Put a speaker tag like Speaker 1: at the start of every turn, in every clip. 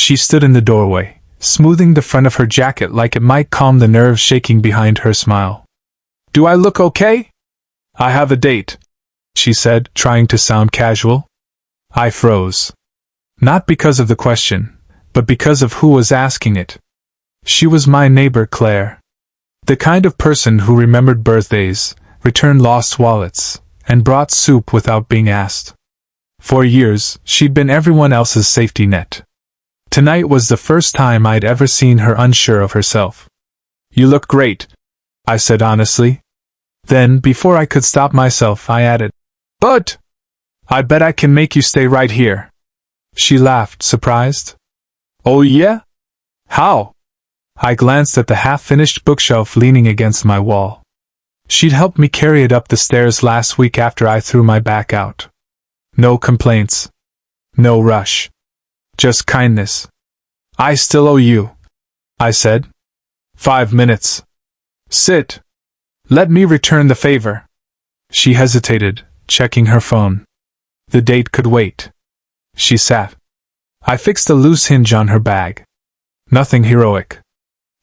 Speaker 1: She stood in the doorway, smoothing the front of her jacket like it might calm the nerves shaking behind her smile. "Do I look okay?" "I have a date," she said, trying to sound casual. I froze. Not because of the question, but because of who was asking it. She was my neighbor Claire. The kind of person who remembered birthdays, returned lost wallets, and brought soup without being asked. For years, she'd been everyone else's safety net. Tonight was the first time I'd ever seen her unsure of herself. "You look great," I said honestly. Then, before I could stop myself, I added, "But I bet I can make you stay right here." She laughed, surprised. "Oh yeah? How?" I glanced at the half-finished bookshelf leaning against my wall. She'd helped me carry it up the stairs last week after I threw my back out. No complaints. No rush. Just kindness. "I still owe you," I said. 5 minutes. "Sit. Let me return the favor." She hesitated, checking her phone. The date could wait. She sat. I fixed a loose hinge on her bag. Nothing heroic.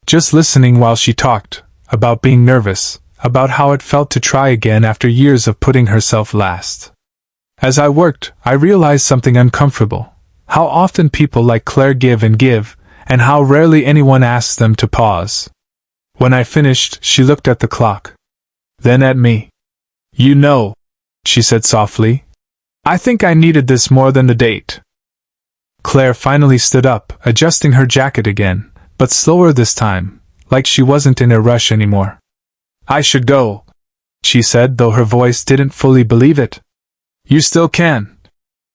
Speaker 1: Just listening while she talked, about being nervous, about how it felt to try again after years of putting herself last. As I worked, I realized something uncomfortable. How often people like Claire give, and how rarely anyone asks them to pause. When I finished, she looked at the clock. Then at me. "You know," she said softly, "I think I needed this more than the date." Claire finally stood up, adjusting her jacket again, but slower this time, like she wasn't in a rush anymore. "I should go," she said, though her voice didn't fully believe it. "You still can,"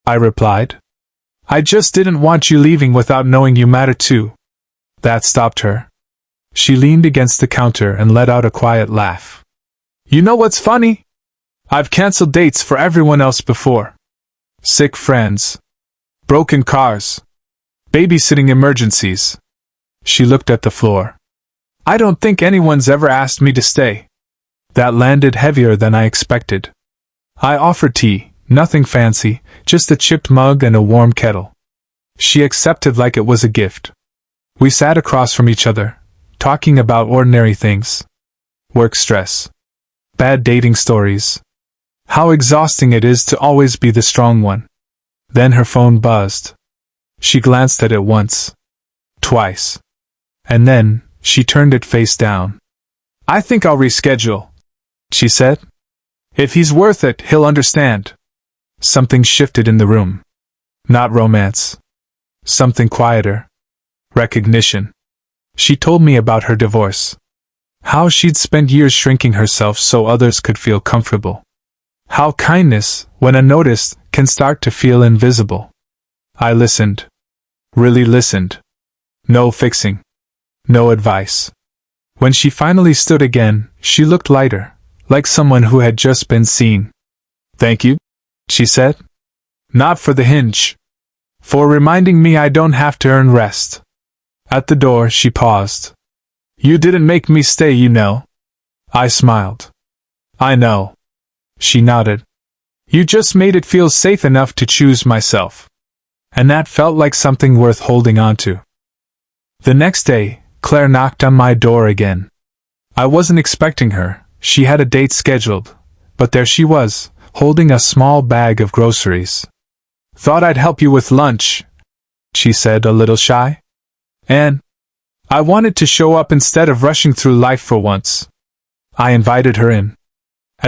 Speaker 1: I replied. "I just didn't want you leaving without knowing you matter too." That stopped her. She leaned against the counter and let out a quiet laugh. "You know what's funny? I've canceled dates for everyone else before. Sick friends. Broken cars. Babysitting emergencies." She looked at the floor. "I don't think anyone's ever asked me to stay." That landed heavier than I expected. I offered tea. Nothing fancy, just a chipped mug and a warm kettle. She accepted like it was a gift. We sat across from each other, talking about ordinary things. Work stress. Bad dating stories. How exhausting it is to always be the strong one. Then her phone buzzed. She glanced at it once. Twice. And then, she turned it face down. "I think I'll reschedule," she said. "If he's worth it, he'll understand." Something shifted in the room. Not romance. Something quieter. Recognition. She told me about her divorce. How she'd spent years shrinking herself so others could feel comfortable. How kindness, when unnoticed, can start to feel invisible. I listened. Really listened. No fixing. No advice. When she finally stood again, she looked lighter, like someone who had just been seen. "Thank you," she said. "Not for the hinge. For reminding me I don't have to earn rest." At the door, she paused. "You didn't make me stay, you know." I smiled. "I know." She nodded. "You just made it feel safe enough to choose myself." And that felt like something worth holding on to. The next day, Claire knocked on my door again. I wasn't expecting her. She had a date scheduled. But there she was, holding a small bag of groceries. "Thought I'd help you with lunch," she said, a little shy. "And I wanted to show up instead of rushing through life for once." I invited her in.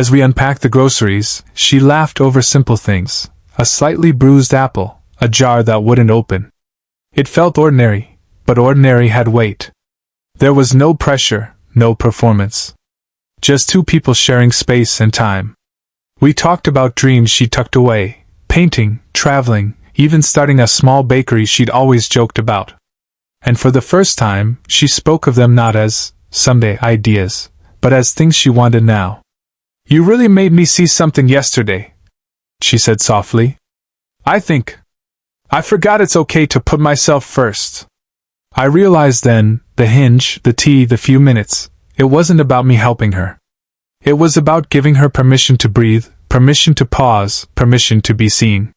Speaker 1: As we unpacked the groceries, she laughed over simple things. A slightly bruised apple, a jar that wouldn't open. It felt ordinary, but ordinary had weight. There was no pressure, no performance. Just two people sharing space and time. We talked about dreams she tucked away, painting, traveling, even starting a small bakery she'd always joked about. And for the first time, she spoke of them not as someday ideas, but as things she wanted now. "You really made me see something yesterday," she said softly. I forgot it's okay to put myself first." I realized then, the hinge, the tea, the few minutes, it wasn't about me helping her. It was about giving her permission to breathe, permission to pause, permission to be seen.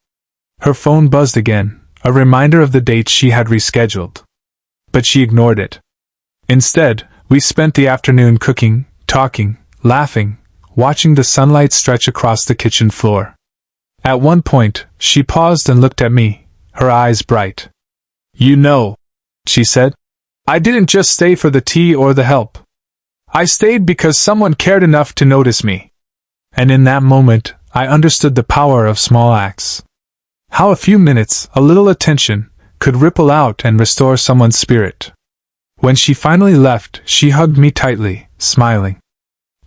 Speaker 1: Her phone buzzed again, a reminder of the date she had rescheduled. But she ignored it. Instead, we spent the afternoon cooking, talking, laughing, watching the sunlight stretch across the kitchen floor. At one point, she paused and looked at me, her eyes bright. "You know," she said, "I didn't just stay for the tea or the help. I stayed because someone cared enough to notice me." And in that moment, I understood the power of small acts. How a few minutes, a little attention, could ripple out and restore someone's spirit. When she finally left, she hugged me tightly, smiling.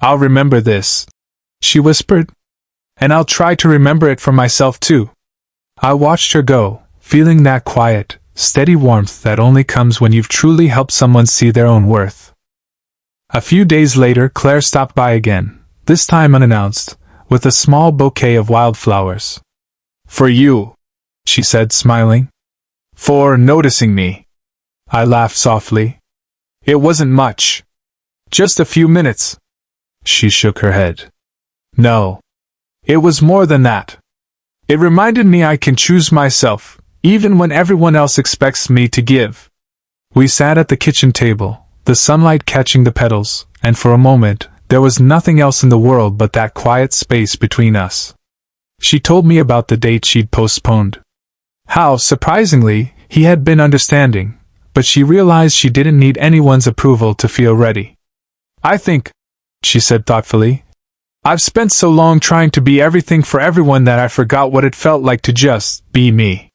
Speaker 1: "I'll remember this," she whispered. "And I'll try to remember it for myself too." I watched her go, feeling that quiet, steady warmth that only comes when you've truly helped someone see their own worth. A few days later, Claire stopped by again, this time unannounced, with a small bouquet of wildflowers. "For you," she said, smiling. "For noticing me." I laughed softly. "It wasn't much. Just a few minutes." She shook her head. "No. It was more than that. It reminded me I can choose myself, even when everyone else expects me to give." We sat at the kitchen table, the sunlight catching the petals, and for a moment, there was nothing else in the world but that quiet space between us. She told me about the date she'd postponed. How, surprisingly, he had been understanding, but she realized she didn't need anyone's approval to feel ready. "I think," she said thoughtfully, "I've spent so long trying to be everything for everyone that I forgot what it felt like to just be me."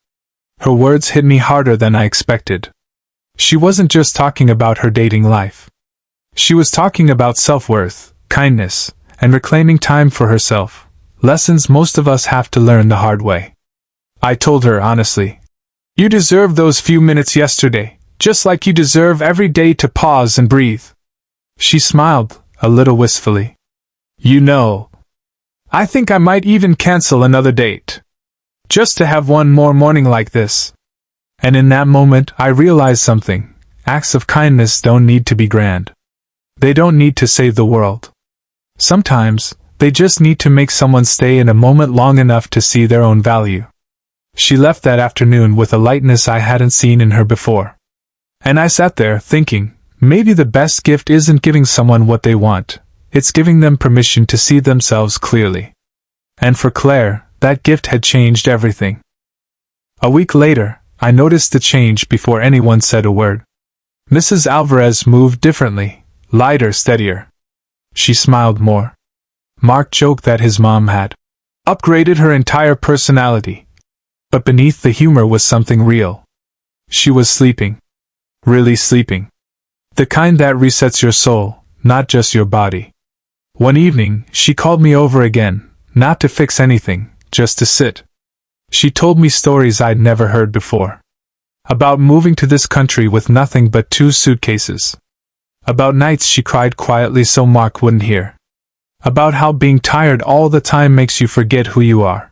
Speaker 1: Her words hit me harder than I expected. She wasn't just talking about her dating life. She was talking about self-worth, kindness, and reclaiming time for herself, lessons most of us have to learn the hard way. I told her honestly, "You deserve those few minutes yesterday, just like you deserve every day to pause and breathe." She smiled, a little wistfully. "You know, I think I might even cancel another date, just to have one more morning like this." And in that moment, I realized something. Acts of kindness don't need to be grand. They don't need to save the world. Sometimes, they just need to make someone stay in a moment long enough to see their own value. She left that afternoon with a lightness I hadn't seen in her before. And I sat there thinking, maybe the best gift isn't giving someone what they want, it's giving them permission to see themselves clearly. And for Claire, that gift had changed everything. A week later, I noticed the change before anyone said a word. Mrs. Alvarez moved differently, lighter, steadier. She smiled more. Mark joked that his mom had upgraded her entire personality. But beneath the humor was something real. She was sleeping. Really sleeping. The kind that resets your soul, not just your body. One evening, she called me over again, not to fix anything, just to sit. She told me stories I'd never heard before. About moving to this country with nothing but 2 suitcases. About nights she cried quietly so Mark wouldn't hear. About how being tired all the time makes you forget who you are.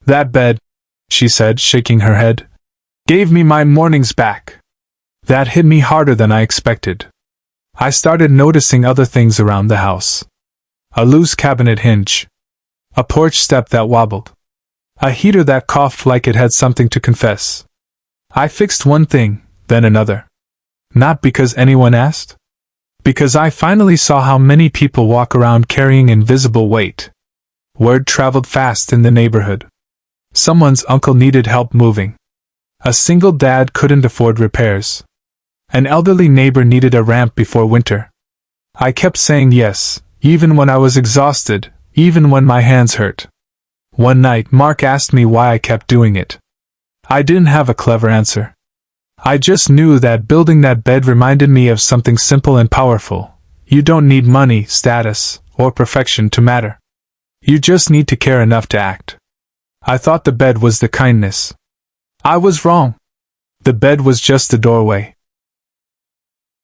Speaker 1: "That bed," she said, shaking her head, "gave me my mornings back." That hit me harder than I expected. I started noticing other things around the house. A loose cabinet hinge. A porch step that wobbled. A heater that coughed like it had something to confess. I fixed one thing, then another. Not because anyone asked. Because I finally saw how many people walk around carrying invisible weight. Word traveled fast in the neighborhood. Someone's uncle needed help moving. A single dad couldn't afford repairs. An elderly neighbor needed a ramp before winter. I kept saying yes, even when I was exhausted, even when my hands hurt. One night, Mark asked me why I kept doing it. I didn't have a clever answer. I just knew that building that bed reminded me of something simple and powerful. You don't need money, status, or perfection to matter. You just need to care enough to act. I thought the bed was the kindness. I was wrong. The bed was just the doorway.